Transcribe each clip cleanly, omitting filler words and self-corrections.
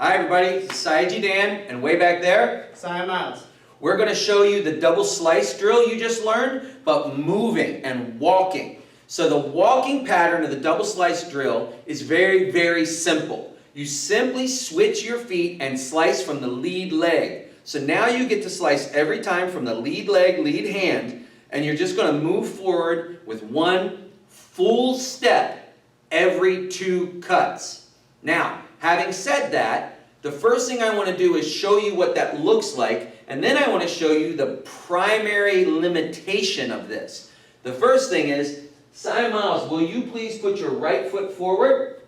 Hi everybody, Saiji Dan, and way back there, Cy Miles. we're going to show you the double slice drill you just learned, but moving and walking. So the walking pattern of the double slice drill is very, very simple. You simply switch your feet and slice from the lead leg. So now you get to slice every time from the lead leg, lead hand, and you're just going to move forward with one full step every 2 cuts. Now, having said that, the first thing I want to do is show you what that looks like, and then I want to show you the primary limitation of this. The first thing is, Cy Miles, will you please put your right foot forward?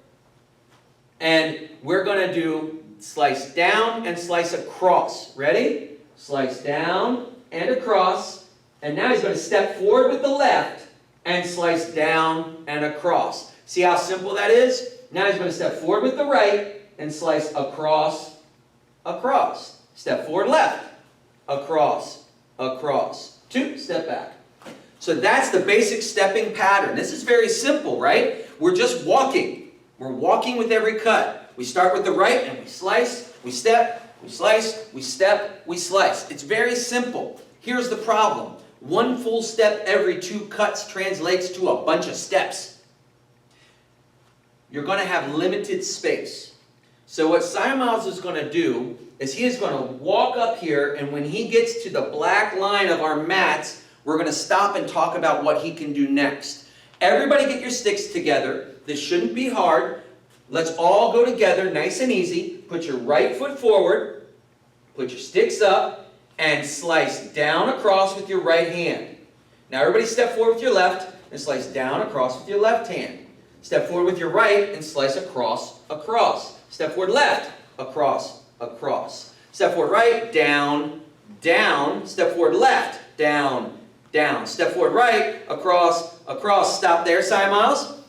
And we're going to do slice down and slice across. Ready? Slice down and across. And now he's going to step forward with the left and slice down and across. See how simple that is? Now he's going to step forward with the right and slice across, across. Step forward left, across, across. 2, step back. So that's the basic stepping pattern. This is very simple, right? We're just walking. We're walking with every cut. We start with the right and we slice, we step, we slice, we step, we slice. It's very simple. Here's the problem. One full step every 2 cuts translates to a bunch of steps. You're going to have limited space. So what Cy Miles is going to do is he is going to walk up here, and when he gets to the black line of our mats, we're going to stop and talk about what he can do next. Everybody get your sticks together. This shouldn't be hard. Let's all go together, nice and easy. Put your right foot forward, put your sticks up, and slice down across with your right hand. Now everybody step forward with your left and slice down across with your left hand. Step forward with your right and slice across, across. Step forward left, across, across. Step forward right, down, down. Step forward left, down, down. Step forward right, across, across. Stop there, Cy Miles.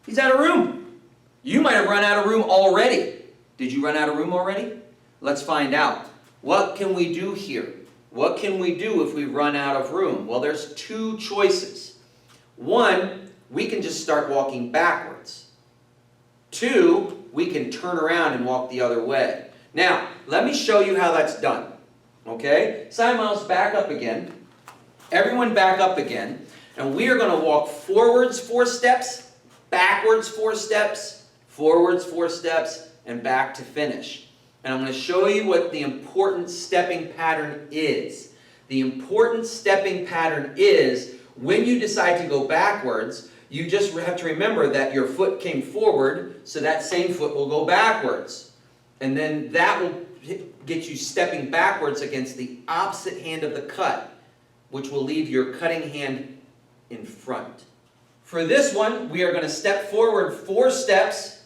He's out of room. You might have run out of room already. Did you run out of room already? Let's find out. What can we do here? What can we do if we run out of room? Well, there's 2 choices. 1, we can just start walking backwards. 2, we can turn around and walk the other way. Now, let me show you how that's done. Okay? Cy Miles, back up again. Everyone back up again. And we are going to walk forwards 4 steps, backwards 4 steps, forwards 4 steps, and back to finish. And I'm going to show you what the important stepping pattern is. The important stepping pattern is when you decide to go backwards, you just have to remember that your foot came forward, so that same foot will go backwards. And then that will get you stepping backwards against the opposite hand of the cut, which will leave your cutting hand in front. For this one, we are going to step forward 4 steps,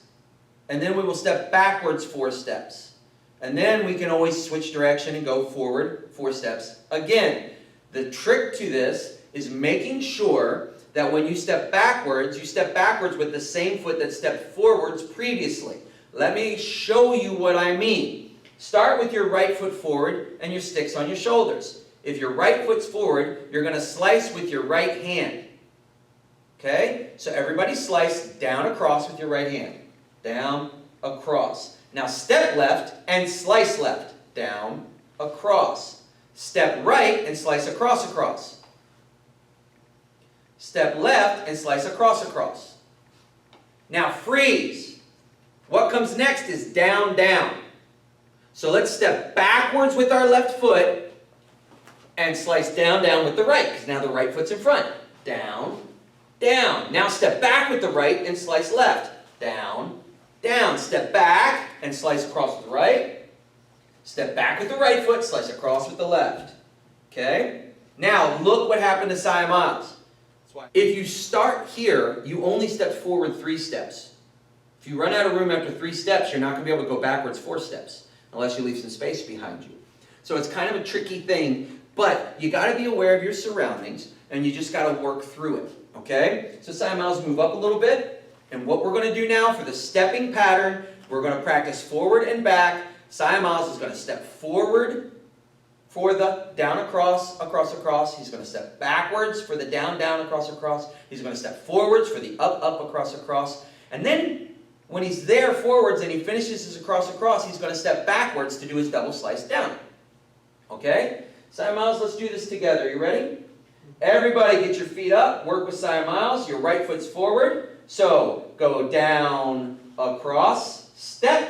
and then we will step backwards 4 steps. And then we can always switch direction and go forward 4 steps again. The trick to this is making sure that when you step backwards with the same foot that stepped forwards previously. Let me show you what I mean. Start with your right foot forward and your sticks on your shoulders. If your right foot's forward, you're going to slice with your right hand. Okay? So everybody slice down across with your right hand. Down, across. Now step left and slice left. Down, across. Step right and slice across, across. Step left and slice across, across. Now freeze. What comes next is down, down. So let's step backwards with our left foot and slice down, down with the right, because now the right foot's in front. Down, down. Now step back with the right and slice left. Down, down. Step back and slice across with the right. Step back with the right foot, slice across with the left. Okay? Now look what happened to Cy Miles. If you start here, you only step forward 3 steps. If you run out of room after 3 steps, you're not going to be able to go backwards 4 steps, unless you leave some space behind you. So it's kind of a tricky thing, but you got to be aware of your surroundings, and you just got to work through it. Okay? So Cy Miles, move up a little bit. And what we're going to do now for the stepping pattern, we're going to practice forward and back. Cy Miles is going to step forward for the down, across, across, across. He's going to step backwards for the down, down, across, across. He's going to step forwards for the up, up, across, across. And then When he's there forwards and he finishes his across, he's going to step backwards to do his double slice down. Okay? Cy Miles, let's do this together. You ready? Everybody get your feet up. Work with Cy Miles. Your right foot's forward. So, go down, across, step,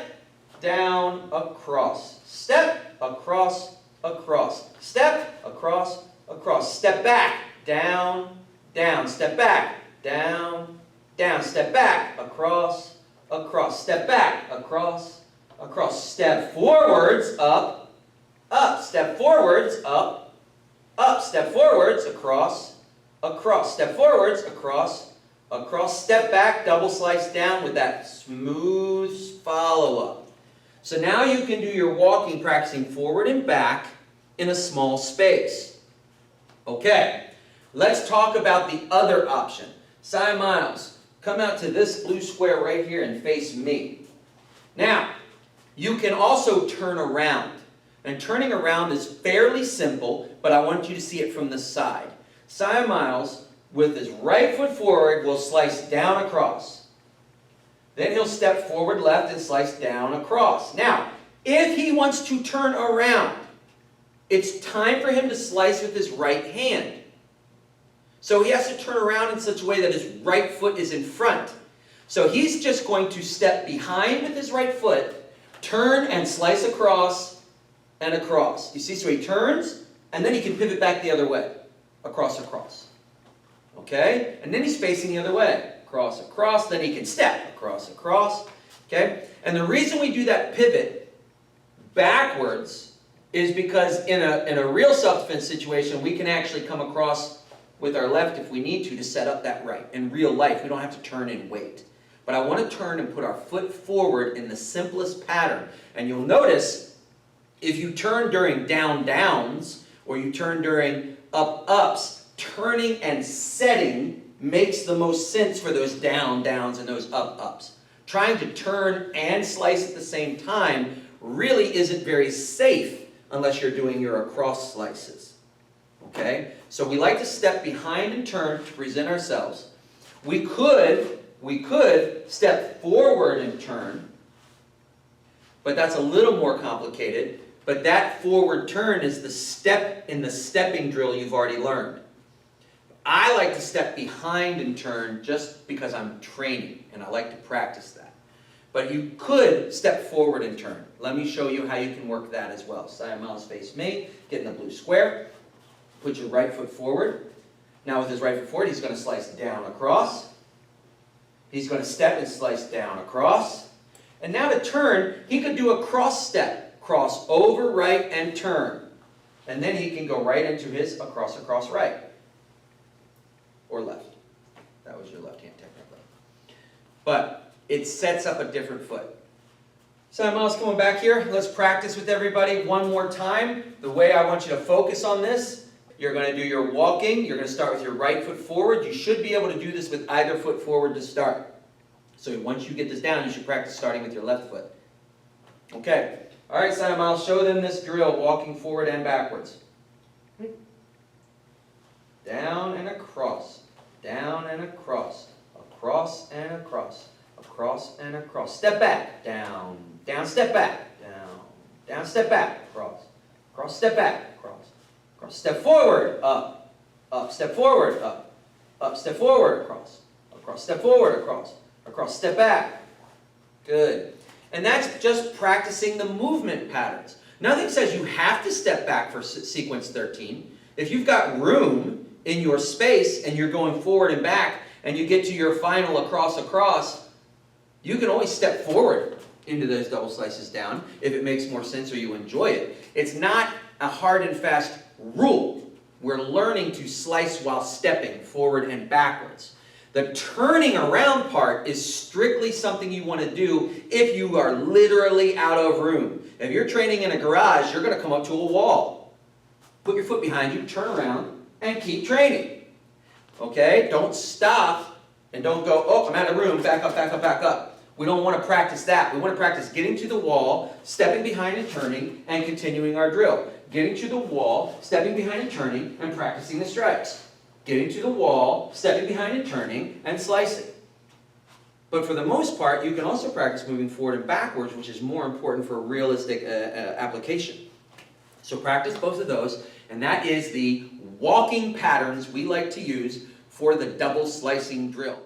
down, across, step, across, across, step, across, across, step back, down, down, step back, down, down, step back, across, across, step back, across, across, step forwards, up, up, step forwards, up, up, step forwards, across, across, step forwards, across, across, step back, double slice down with that smooth follow-up. So now you can do your walking practicing forward and back in a small space. Okay, let's talk about the other option. Cy Miles, come out to this blue square right here and face me. Now, you can also turn around. And turning around is fairly simple, but I want you to see it from the side. Cy Miles, with his right foot forward, will slice down across. Then he'll step forward left and slice down across. Now, if he wants to turn around, it's time for him to slice with his right hand. So he has to turn around in such a way that his right foot is in front. So he's just going to step behind with his right foot, turn and slice across and across. You see, so he turns, and then he can pivot back the other way. Across, across. Okay? And then he's facing the other way. Across, across. Then he can step. Across, across. Okay? And the reason we do that pivot backwards is because in a real self-defense situation, we can actually come across with our left if we need to set up that right. In real life, we don't have to turn and wait. But I want to turn and put our foot forward in the simplest pattern. And you'll notice, if you turn during down downs, or you turn during up ups, turning and setting makes the most sense for those down downs and those up ups. Trying to turn and slice at the same time really isn't very safe unless you're doing your across slices. Okay? So we like to step behind and turn to present ourselves. We could step forward and turn, but that's a little more complicated. But that forward turn is the step in the stepping drill you've already learned. I like to step behind and turn just because I'm training, and I like to practice that. But you could step forward and turn. Let me show you how you can work that as well. Cy Miles face me, get in the blue square, put your right foot forward. Now with his right foot forward, he's going to slice down across. He's going to step and slice down across. And now to turn, he could do a cross step. Cross over right and turn. And then he can go right into his across, across right. Or left. That was your left hand technically. But it sets up a different foot. Cy Miles coming back here. Let's practice with everybody one more time. The way I want you to focus on this, you're going to do your walking. You're going to start with your right foot forward. You should be able to do this with either foot forward to start. So once you get this down, you should practice starting with your left foot. Okay. All right, Cy Miles, show them this drill, walking forward and backwards. Down and across, down and across, across and across, across and across. Step back, down, down, step back, down, down, step back, across, across, step back, across, across, step forward, up, up, step forward, up, step forward, across, across, step forward, across, step back. Good. And that's just practicing the movement patterns. Nothing says you have to step back for sequence 13. If you've got room in your space and you're going forward and back and you get to your final across, across, you can always step forward into those double slices down if it makes more sense or you enjoy it. It's not a hard and fast rule. We're learning to slice while stepping forward and backwards. The turning around part is strictly something you want to do if you are literally out of room. If you're training in a garage, you're going to come up to a wall. Put your foot behind you, turn around, and keep training. Okay? Don't stop and don't go, oh, I'm out of room, back up, back up, back up. We don't want to practice that. We want to practice getting to the wall, stepping behind and turning, and continuing our drill. Getting to the wall, stepping behind and turning, and practicing the strikes. Getting to the wall, stepping behind and turning, and slicing. But for the most part, you can also practice moving forward and backwards, which is more important for realistic application. So practice both of those, and that is the walking patterns we like to use for the double slicing drill.